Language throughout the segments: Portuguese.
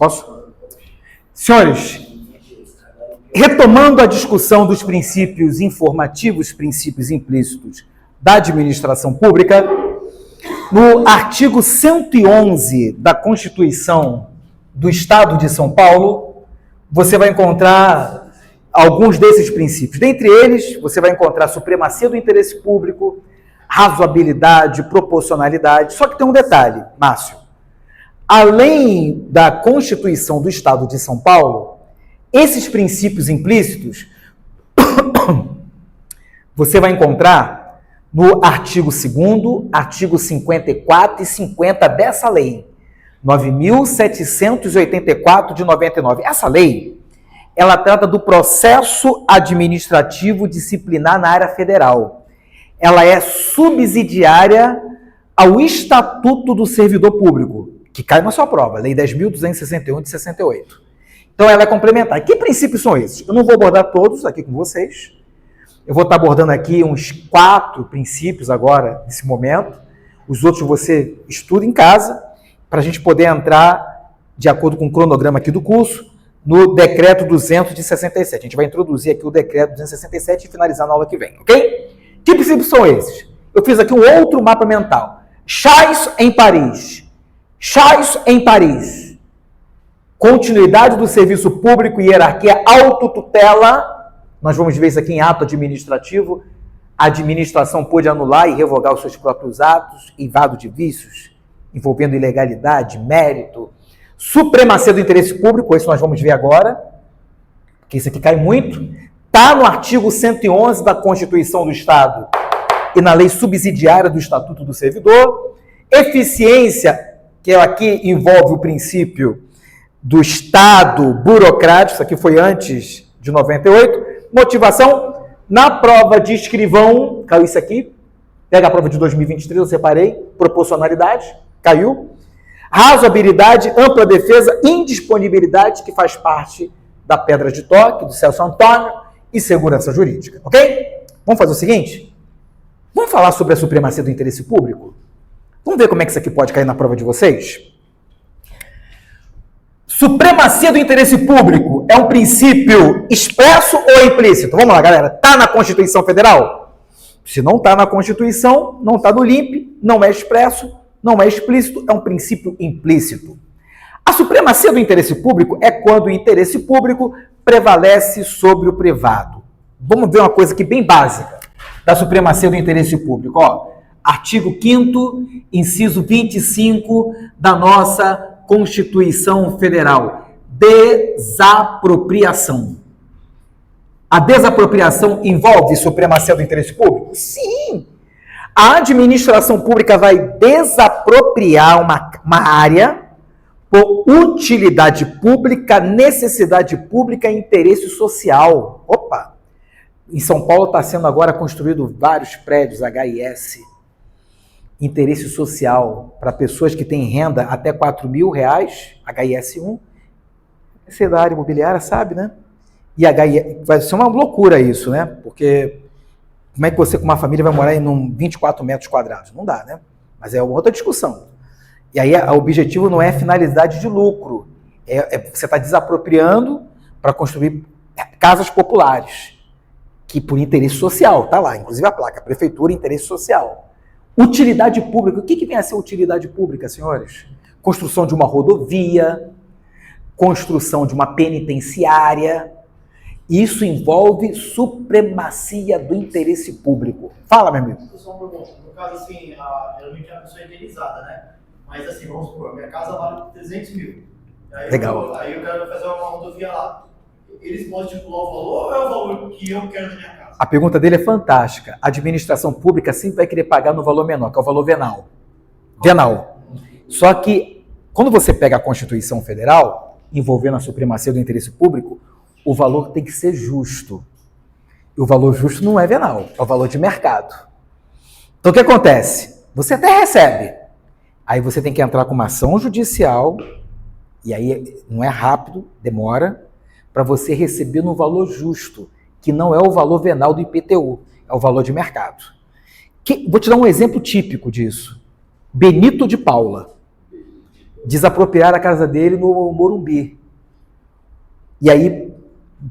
Posso? Senhores, retomando a discussão dos princípios informativos, princípios implícitos da administração pública, no artigo 111 da Constituição do Estado de São Paulo, você vai encontrar alguns desses princípios. Dentre eles, você vai encontrar supremacia do interesse público, razoabilidade, proporcionalidade. Só que tem um detalhe, Márcio. Além da Constituição do Estado de São Paulo, esses princípios implícitos você vai encontrar no artigo 2º, artigo 54 e 50 dessa lei, 9.784 de 99. Essa lei, ela trata do processo administrativo disciplinar na área federal. Ela é subsidiária ao Estatuto do Servidor Público, que cai na sua prova, Lei 10.261 de 68. Então, ela é complementar. Que princípios são esses? Eu não vou abordar todos aqui com vocês. Eu vou estar abordando aqui uns 4 princípios agora, nesse momento. Os outros você estuda em casa, para a gente poder entrar, de acordo com o cronograma aqui do curso, no decreto 200 de 67. A gente vai introduzir aqui o decreto 267 e finalizar na aula que vem, ok? Que princípios são esses? Eu fiz aqui um outro mapa mental. Chais em Paris. Chais em Paris. Continuidade do serviço público e hierarquia, autotutela. Nós vamos ver isso aqui em ato administrativo. A administração pode anular e revogar os seus próprios atos, invado de vícios, envolvendo ilegalidade, mérito, supremacia do interesse público, isso nós vamos ver agora, porque isso aqui cai muito. Está no artigo 111 da Constituição do Estado e na lei subsidiária do Estatuto do Servidor. Eficiência, que aqui envolve o princípio do Estado burocrático, isso aqui foi antes de 98. Motivação, na prova de escrivão, caiu isso aqui, pega a prova de 2023, eu separei, proporcionalidade, caiu. Razoabilidade, ampla defesa, indisponibilidade, que faz parte da pedra de toque, do Celso Antônio, e segurança jurídica, ok? Vamos fazer o seguinte? Vamos falar sobre a supremacia do interesse público? Vamos ver como é que isso aqui pode cair na prova de vocês? Supremacia do interesse público é um princípio expresso ou implícito? Vamos lá, galera. Está na Constituição Federal? Se não está na Constituição, não está no LIMP, não é expresso, não é explícito, é um princípio implícito. A supremacia do interesse público é quando o interesse público prevalece sobre o privado. Vamos ver uma coisa aqui bem básica da supremacia do interesse público. Ó, artigo 5º, inciso 25 da nossa Constituição Federal. Desapropriação. A desapropriação envolve supremacia do interesse público? Sim. A administração pública vai desapropriar uma área por utilidade pública, necessidade pública e interesse social. Opa! Em São Paulo está sendo agora construído vários prédios HIS, interesse social, para pessoas que têm renda até R$4.000, HIS 1. Você é da área imobiliária, sabe, né? E vai ser uma loucura isso, né? Porque como é que você, com uma família, vai morar em 24 metros quadrados? Não dá, né? Mas é outra discussão. E aí, o objetivo não é finalidade de lucro. Você está desapropriando para construir casas populares, que por interesse social, tá lá, inclusive a placa, prefeitura, interesse social. Utilidade pública. O que vem a ser utilidade pública, senhores? Construção de uma rodovia, construção de uma penitenciária. Isso envolve supremacia do interesse público. Fala, meu amigo. Só uma pergunta. No caso, assim, geralmente a pessoa é indenizada, né? Mas, assim, vamos supor, minha casa vale 300 mil. Aí legal. Aí eu quero fazer uma rodovia lá. Eles podem estipular o valor ou é o valor que eu quero na minha casa? A pergunta dele é fantástica. A administração pública sempre vai querer pagar no valor menor, que é o valor venal. Venal. Só que, quando você pega a Constituição Federal, envolvendo a supremacia do interesse público, o valor tem que ser justo. E o valor justo não é venal, é o valor de mercado. Então, o que acontece? Você até recebe. Aí você tem que entrar com uma ação judicial, e aí não é rápido, demora, para você receber no valor justo, que não é o valor venal do IPTU, é o valor de mercado. Vou te dar um exemplo típico disso. Benito de Paula. desapropriaram a casa dele no Morumbi. E aí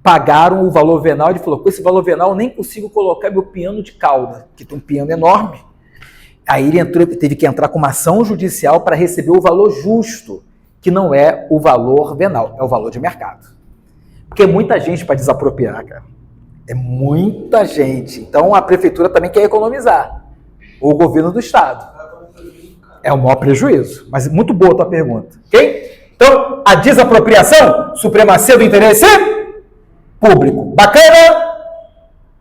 pagaram o valor venal. Ele falou, com esse valor venal eu nem consigo colocar meu piano de cauda, que tem um piano enorme. Aí ele teve que entrar com uma ação judicial para receber o valor justo, que não é o valor venal, é o valor de mercado. Porque é muita gente para desapropriar, cara. É muita gente. Então a prefeitura também quer economizar. Ou o governo do estado. É o maior prejuízo. Mas muito boa a tua pergunta. Ok? Então, a desapropriação, supremacia do interesse público. Bacana?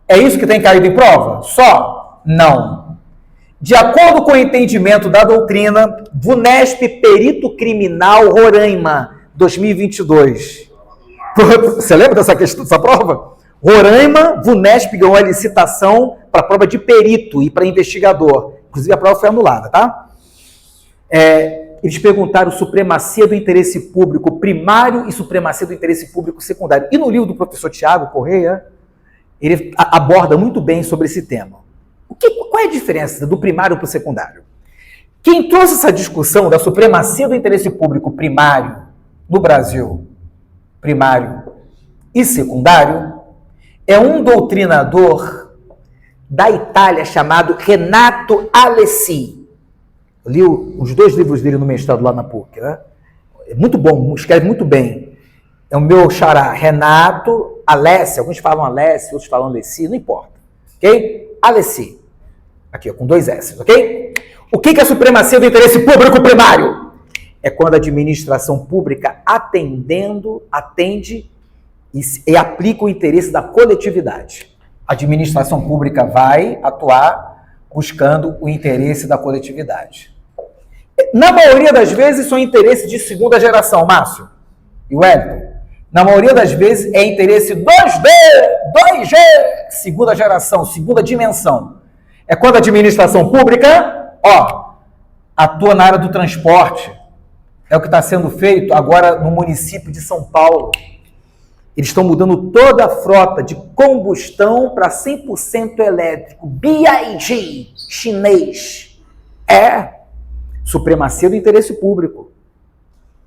É isso que tem caído em prova? Só? Não. De acordo com o entendimento da doutrina, VUNESP Perito Criminal Roraima, 2022. Você lembra dessa questão, dessa prova? Roraima, VUNESP ganhou a licitação para a prova de perito e para investigador. Inclusive, a prova foi anulada, tá? Eles perguntaram supremacia do interesse público primário e supremacia do interesse público secundário. E no livro do professor Tiago Correia, ele aborda muito bem sobre esse tema. Qual é a diferença do primário para o secundário? Quem trouxe essa discussão da supremacia do interesse público primário no Brasil, primário e secundário, é um doutrinador da Itália chamado Renato Alessi. Eu li os 2 livros dele no mestrado lá na PUC, né? É muito bom, escreve muito bem. É o meu xará, Renato Alessi. Alguns falam Alessi, outros falam Alessi, não importa. Ok? Alessi. Aqui, ó, com 2 S, ok? O que é a supremacia do interesse público primário? É quando a administração pública atende e aplica o interesse da coletividade. A administração pública vai atuar buscando o interesse da coletividade. Na maioria das vezes, são interesses de segunda geração, Márcio e Wellington. Na maioria das vezes, é interesse 2G, segunda geração, segunda dimensão. É quando a administração pública, atua na área do transporte. É o que está sendo feito agora no município de São Paulo. Eles estão mudando toda a frota de combustão para 100% elétrico. BYD, chinês. É supremacia do interesse público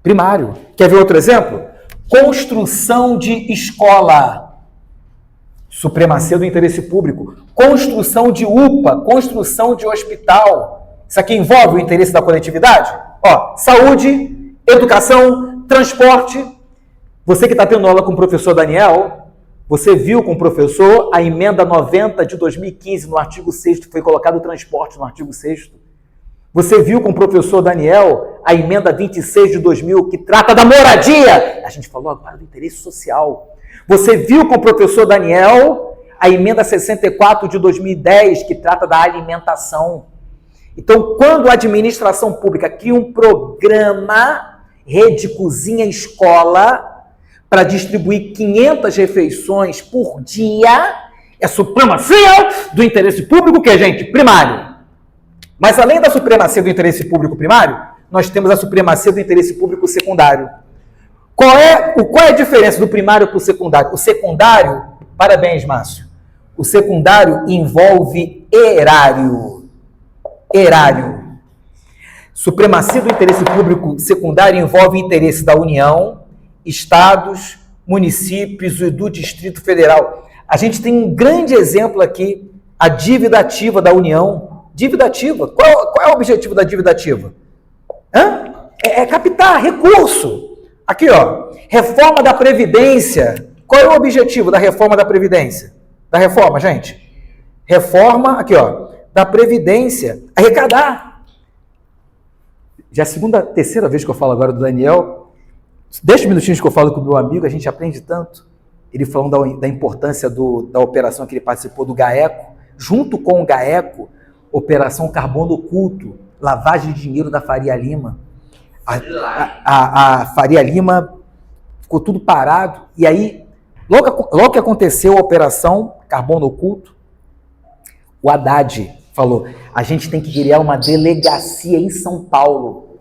primário. Quer ver outro exemplo? Construção de escola. Supremacia do interesse público. Construção de UPA, construção de hospital. Isso aqui envolve o interesse da coletividade? Saúde, educação, transporte. Você que está tendo aula com o professor Daniel, você viu com o professor a emenda 90 de 2015 no artigo 6º, foi colocado o transporte no artigo 6º. Você viu com o professor Daniel a emenda 26 de 2000, que trata da moradia. A gente falou agora do interesse social. Você viu com o professor Daniel a emenda 64 de 2010, que trata da alimentação. Então, quando a administração pública cria um programa, Rede Cozinha Escola, para distribuir 500 refeições por dia, é supremacia do interesse público, que é, gente, primário. Mas além da supremacia do interesse público primário, nós temos a supremacia do interesse público secundário. Qual é a diferença do primário para o secundário? O secundário, parabéns, Márcio, o secundário envolve erário. Erário. Supremacia do interesse público secundário envolve interesse da União, estados, municípios e do Distrito Federal. A gente tem um grande exemplo aqui, a dívida ativa da União. Dívida ativa. Qual é o objetivo da dívida ativa? É captar recurso. Aqui, reforma da Previdência. Qual é o objetivo da reforma da Previdência? Da reforma, gente? Reforma, aqui, da Previdência. Arrecadar. Já é a terceira vez que eu falo agora do Daniel. 10 minutinhos que eu falo com o meu amigo, a gente aprende tanto. Ele falando da importância da operação que ele participou do GAECO. Junto com o GAECO, Operação Carbono Oculto, lavagem de dinheiro da Faria Lima. A Faria Lima ficou tudo parado. E aí, logo que aconteceu a Operação Carbono Oculto, o Haddad falou, a gente tem que criar uma delegacia em São Paulo,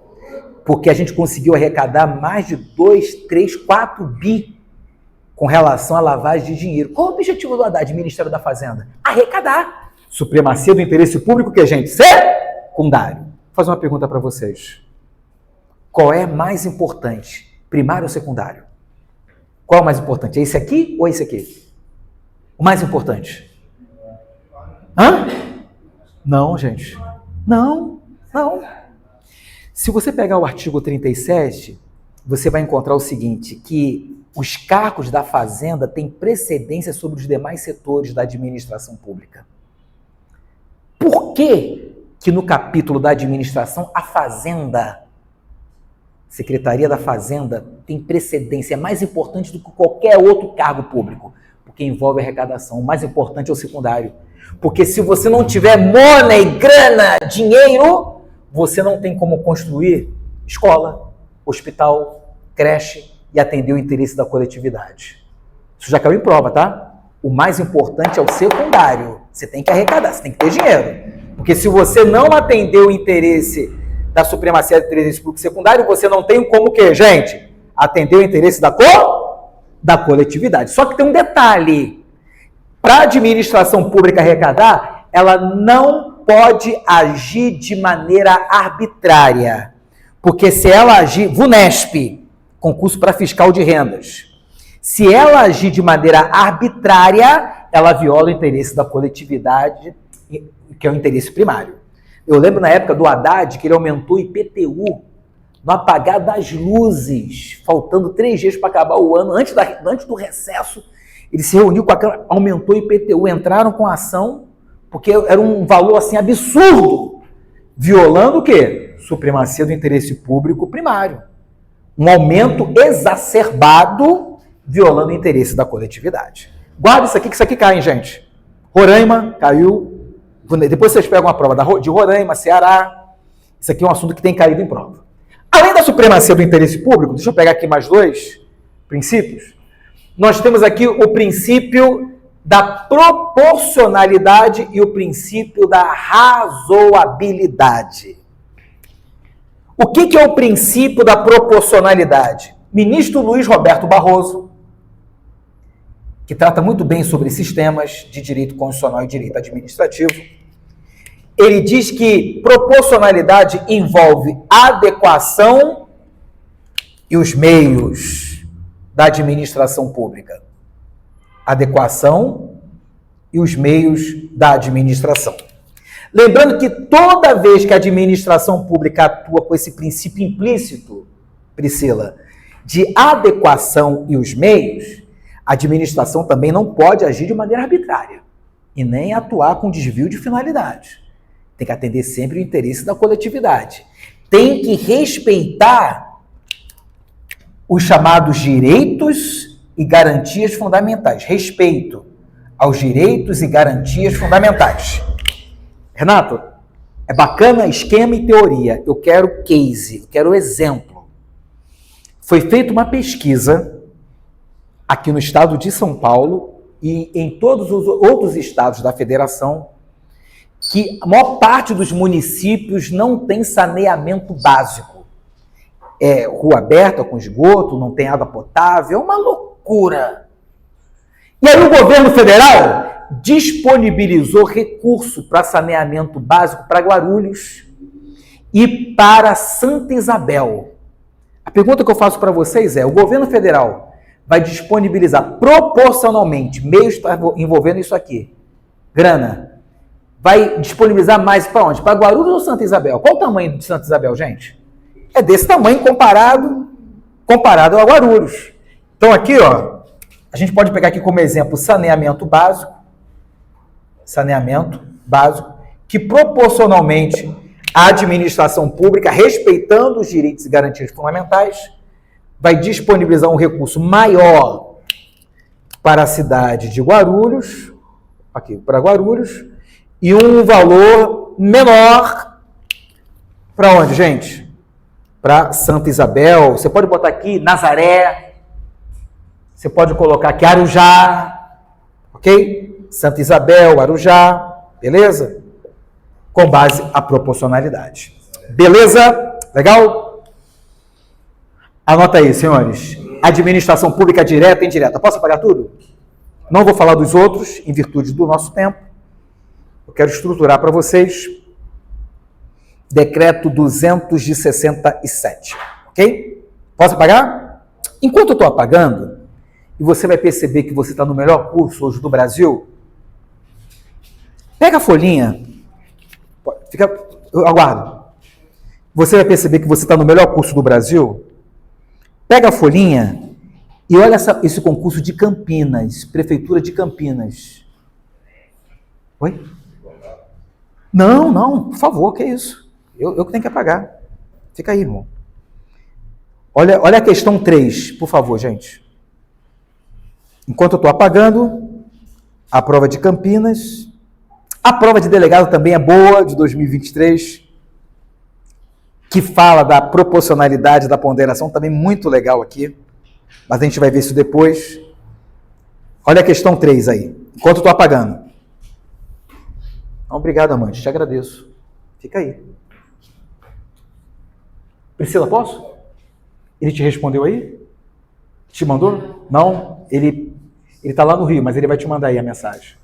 porque a gente conseguiu arrecadar mais de 2, 3, 4 bi com relação à lavagem de dinheiro. Qual o objetivo do Haddad, Ministério da Fazenda? Arrecadar. Supremacia do interesse público, que é, gente, secundário. Vou fazer uma pergunta para vocês. Qual é mais importante? Primário ou secundário? Qual é o mais importante? É esse aqui ou é esse aqui? O mais importante? Hã? Não, gente. Não. Se você pegar o artigo 37, você vai encontrar o seguinte, que os cargos da fazenda têm precedência sobre os demais setores da administração pública. Por que no capítulo da administração a fazenda, Secretaria da Fazenda, tem precedência, é mais importante do que qualquer outro cargo público? Porque envolve arrecadação. O mais importante é o secundário. Porque se você não tiver money, grana, dinheiro, você não tem como construir escola, hospital, creche e atender o interesse da coletividade. Isso já caiu em prova, tá? O mais importante é o secundário. Você tem que arrecadar, você tem que ter dinheiro. Porque se você não atender o interesse da supremacia do interesse público secundário, você não tem como o quê, gente? Atender o interesse da coletividade. Só que tem um detalhe. Para a administração pública arrecadar, ela não pode agir de maneira arbitrária. Porque se ela agir, VUNESP, concurso para fiscal de rendas, se ela agir de maneira arbitrária, ela viola o interesse da coletividade, que é o interesse primário. Eu lembro na época do Haddad que ele aumentou o IPTU no apagar das luzes, faltando 3 dias para acabar o ano, antes do recesso. Ele se reuniu com aquela, aumentou o IPTU, entraram com a ação, porque era um valor assim absurdo, violando o quê? Supremacia do interesse público primário. Um aumento exacerbado, violando o interesse da coletividade. Guarda isso aqui, que isso aqui cai, hein, gente? Roraima caiu. Depois vocês pegam a prova de Roraima, Ceará. Isso aqui é um assunto que tem caído em prova. Além da supremacia do interesse público, deixa eu pegar aqui mais 2 princípios. Nós temos aqui o princípio da proporcionalidade e o princípio da razoabilidade. O que é o princípio da proporcionalidade? Ministro Luiz Roberto Barroso, que trata muito bem sobre sistemas de direito constitucional e direito administrativo, ele diz que proporcionalidade envolve adequação e os meios da administração pública. Adequação e os meios da administração. Lembrando que toda vez que a administração pública atua com esse princípio implícito, Priscila, de adequação e os meios, a administração também não pode agir de maneira arbitrária e nem atuar com desvio de finalidade. Tem que atender sempre o interesse da coletividade. Tem que respeitar os chamados direitos e garantias fundamentais. Respeito aos direitos e garantias fundamentais. Renato, é bacana esquema e teoria. Eu quero case, eu quero exemplo. Foi feita uma pesquisa aqui no estado de São Paulo e em todos os outros estados da federação, que a maior parte dos municípios não tem saneamento básico. É rua aberta com esgoto, não tem água potável, é uma loucura. E aí o governo federal disponibilizou recurso para saneamento básico para Guarulhos e para Santa Isabel. A pergunta que eu faço para vocês é, o governo federal vai disponibilizar proporcionalmente meios envolvendo isso aqui, grana, vai disponibilizar mais para onde? Para Guarulhos ou Santa Isabel? Qual o tamanho de Santa Isabel, gente? É desse tamanho comparado a Guarulhos. Então aqui, ó, a gente pode pegar aqui como exemplo saneamento básico, que proporcionalmente a administração pública, respeitando os direitos e garantias fundamentais, vai disponibilizar um recurso maior para a cidade de Guarulhos, aqui para Guarulhos, e um valor menor para onde, gente? Para Santa Isabel. Você pode botar aqui Nazaré, você pode colocar aqui Arujá, ok? Santa Isabel, Arujá, beleza? Com base à proporcionalidade. Beleza? Legal? Anota aí, senhores. Administração pública direta e indireta. Posso apagar tudo? Não vou falar dos outros, em virtude do nosso tempo. Eu quero estruturar para vocês Decreto 267, Ok? Posso apagar? Enquanto eu estou apagando, e você vai perceber que você está no melhor curso hoje do Brasil, pega a folhinha, eu aguardo. Você vai perceber que você está no melhor curso do Brasil, pega a folhinha e olha esse concurso de Campinas, Prefeitura de Campinas. Oi? Não, por favor, que é isso? Eu que tenho que apagar. Fica aí, irmão. Olha a questão 3, por favor, gente. Enquanto eu estou apagando, a prova de Campinas. A prova de delegado também é boa, de 2023, que fala da proporcionalidade da ponderação, também muito legal aqui. Mas a gente vai ver isso depois. Olha a questão 3 aí, enquanto eu estou apagando. Obrigado, amante, te agradeço. Fica aí. Priscila, posso? Ele te respondeu aí? Te mandou? Não? Ele está lá no Rio, mas ele vai te mandar aí a mensagem.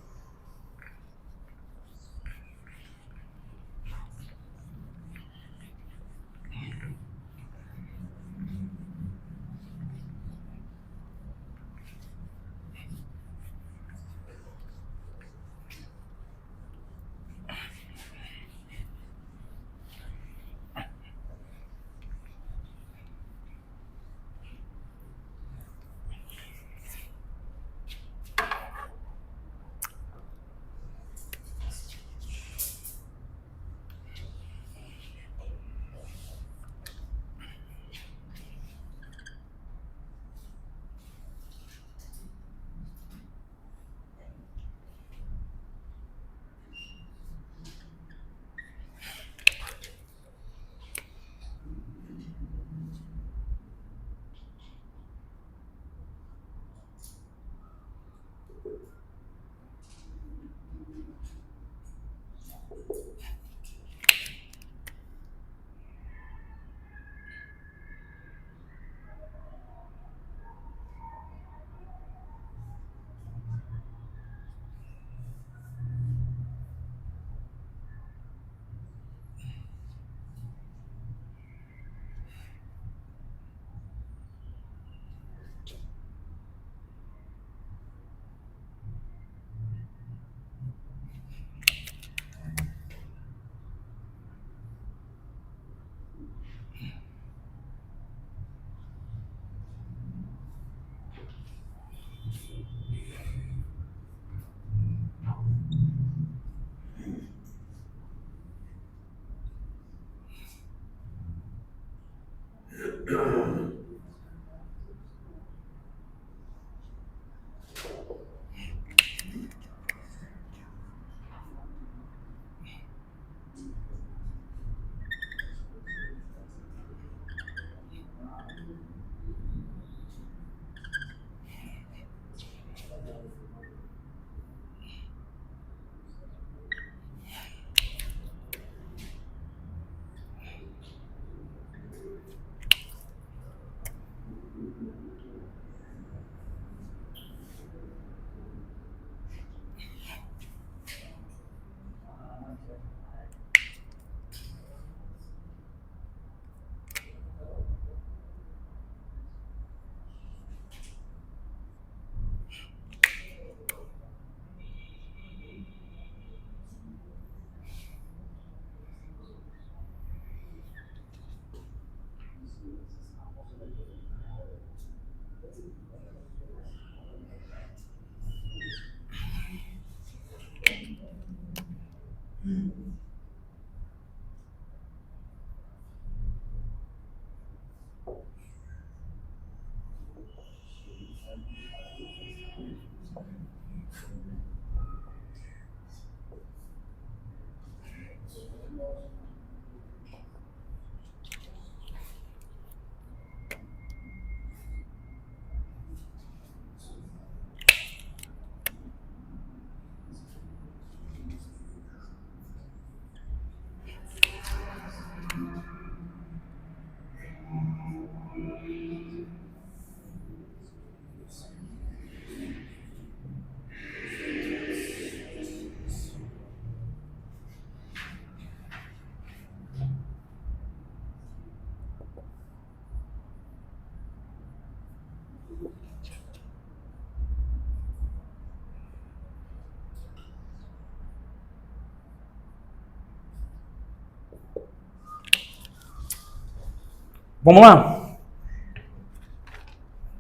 Vamos lá?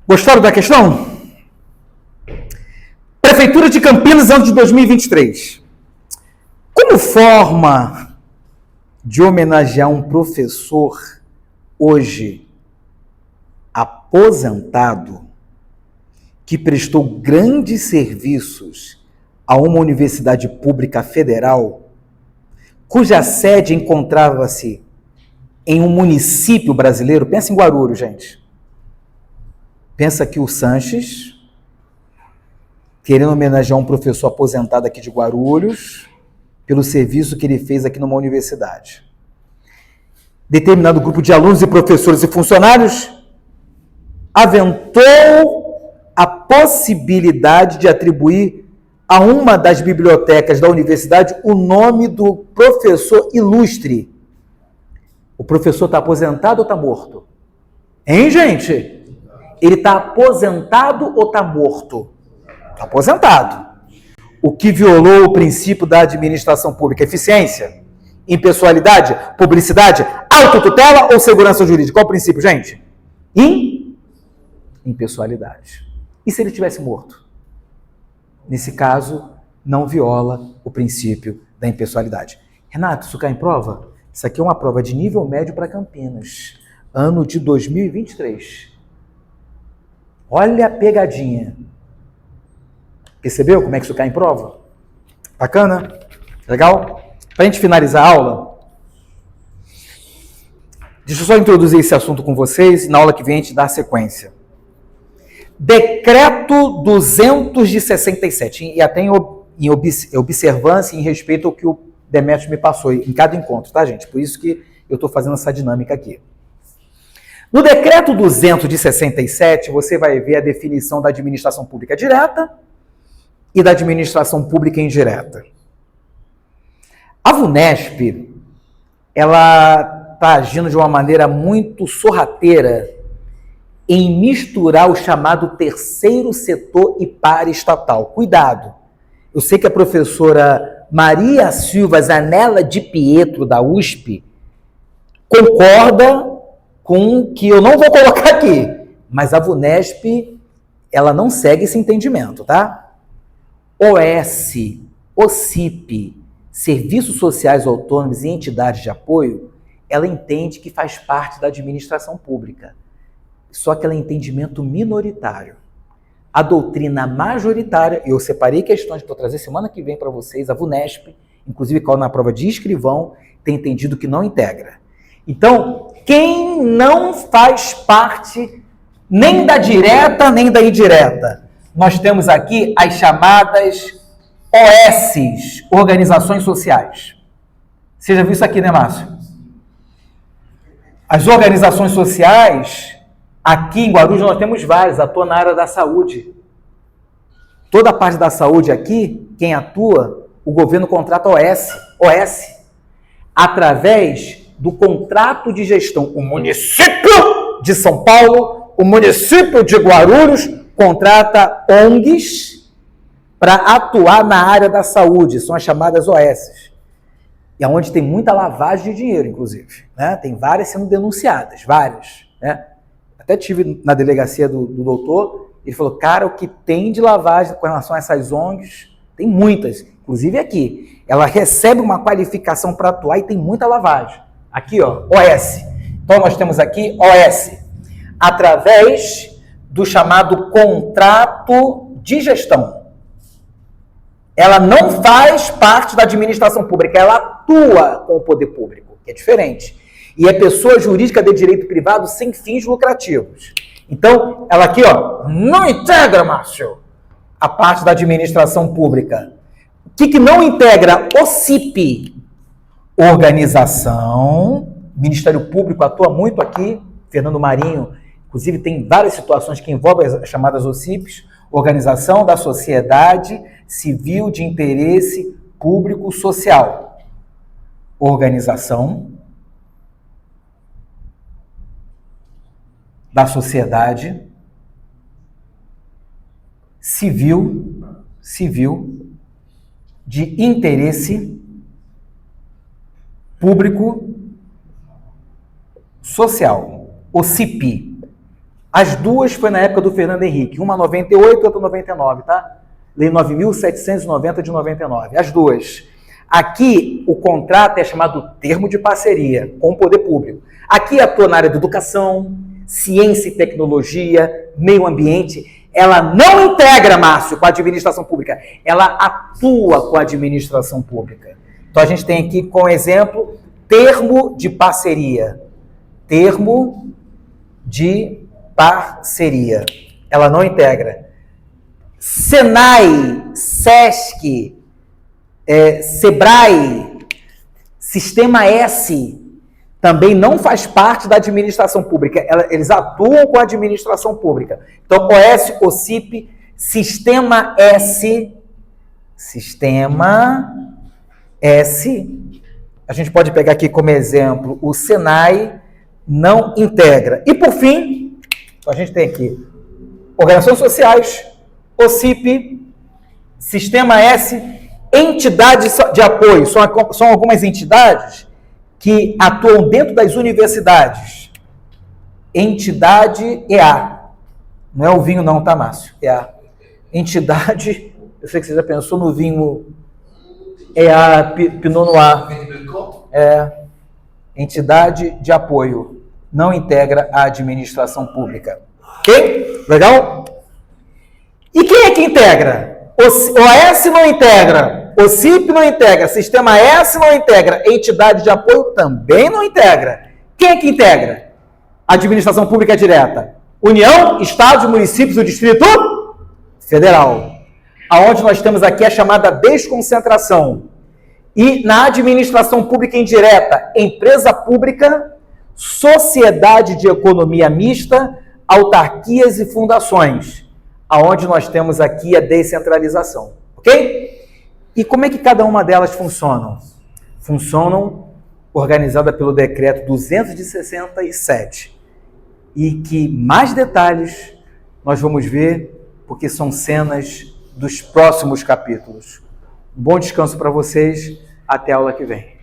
Gostaram da questão? Prefeitura de Campinas, ano de 2023. Como forma de homenagear um professor hoje aposentado que prestou grandes serviços a uma universidade pública federal, cuja sede encontrava-se em um município brasileiro? Pensa em Guarulhos, gente. Pensa que o Sanches, querendo homenagear um professor aposentado aqui de Guarulhos, pelo serviço que ele fez aqui numa universidade. Determinado grupo de alunos e professores e funcionários aventou a possibilidade de atribuir a uma das bibliotecas da universidade o nome do professor ilustre. O professor está aposentado ou está morto? Hein, gente? Ele está aposentado ou está morto? Está aposentado. O que violou o princípio da administração pública? Eficiência, impessoalidade, publicidade, autotutela ou segurança jurídica? Qual o princípio, gente? Impessoalidade. E se ele tivesse morto? Nesse caso, não viola o princípio da impessoalidade. Renato, isso cai em prova? Isso aqui é uma prova de nível médio para Campinas, ano de 2023. Olha a pegadinha. Percebeu como é que isso cai em prova? Bacana? Legal? Para a gente finalizar a aula, deixa eu só introduzir esse assunto com vocês e na aula que vem a gente dá a sequência. Decreto 267, e até em observância e em respeito ao que o Demetrios me passou em cada encontro, tá, gente? Por isso que eu estou fazendo essa dinâmica aqui. No decreto 267, você vai ver a definição da administração pública direta e da administração pública indireta. A VUNESP, ela está agindo de uma maneira muito sorrateira em misturar o chamado terceiro setor e paraestatal. Cuidado! Eu sei que a professora Maria Silva Zanella de Pietro, da USP, concorda com o que eu não vou colocar aqui, mas a VUNESP, ela não segue esse entendimento, tá? OS, OCIP, Serviços Sociais Autônomos e entidades de apoio, ela entende que faz parte da administração pública. Só que ela é entendimento minoritário. A doutrina majoritária, eu separei questões para trazer semana que vem para vocês, a VUNESP, inclusive na prova de escrivão, tem entendido que não integra. Então, quem não faz parte nem da direta nem da indireta? Nós temos aqui as chamadas OSs, Organizações Sociais. Você já viu isso aqui, né, Márcio? As organizações sociais, aqui em Guarulhos nós temos várias, atuam na área da saúde. Toda a parte da saúde aqui, quem atua, o governo contrata OS, através do contrato de gestão. O município de São Paulo, o município de Guarulhos, contrata ONGs para atuar na área da saúde, são as chamadas OS. E é onde tem muita lavagem de dinheiro, inclusive. Né? Tem várias sendo denunciadas, várias. Né? Até tive na delegacia do doutor, ele falou, cara, o que tem de lavagem com relação a essas ONGs, tem muitas, inclusive aqui. Ela recebe uma qualificação para atuar e tem muita lavagem. Aqui, ó, OS. Então, nós temos aqui OS, através do chamado contrato de gestão. Ela não faz parte da administração pública, ela atua com o poder público, que é diferente. E é pessoa jurídica de direito privado sem fins lucrativos. Então, ela aqui, ó, não integra, Márcio, a parte da administração pública. O que não integra? O CIP, organização, Ministério Público atua muito aqui, Fernando Marinho, inclusive tem várias situações que envolvem as chamadas OCIPs, Organização da Sociedade Civil de Interesse Público Social. Organização da Sociedade Civil de Interesse Público Social. OCIP. As duas foi na época do Fernando Henrique, uma 98 e outra 99, tá? Lei 9.790 de 99, as duas. Aqui o contrato é chamado termo de parceria com o poder público. Aqui atua na área da educação, ciência e tecnologia, meio ambiente. Ela não integra, Márcio, com a administração pública, ela atua com a administração pública. Então a gente tem aqui como exemplo termo de parceria. Termo de parceria. Ela não integra. Senai, Sesc, Sebrae, Sistema S, também não faz parte da administração pública. Eles atuam com a administração pública. Então, OS, OCIP, Sistema S, a gente pode pegar aqui como exemplo o Senai, não integra. E, por fim, a gente tem aqui organizações sociais, OCIP, Sistema S, entidades de apoio. São algumas entidades que atuam dentro das universidades. Entidade EA. Não é o vinho não, tá, Márcio? EA. Entidade, eu sei que você já pensou no vinho EA Pinot Noir. Entidade de apoio. Não integra a administração pública. Ok? Legal? E quem é que integra? OS não integra. OCIP não integra. Sistema S não integra. Entidade de apoio também não integra. Quem é que integra? Administração pública direta. União, Estados, municípios e o Distrito Federal. Aonde nós temos aqui a chamada desconcentração. E na administração pública indireta, empresa pública, sociedade de economia mista, autarquias e fundações, aonde nós temos aqui a descentralização, ok? E como é que cada uma delas funcionam? Funcionam organizada pelo decreto 267, e que mais detalhes nós vamos ver, porque são cenas dos próximos capítulos. Um bom descanso para vocês, até a aula que vem.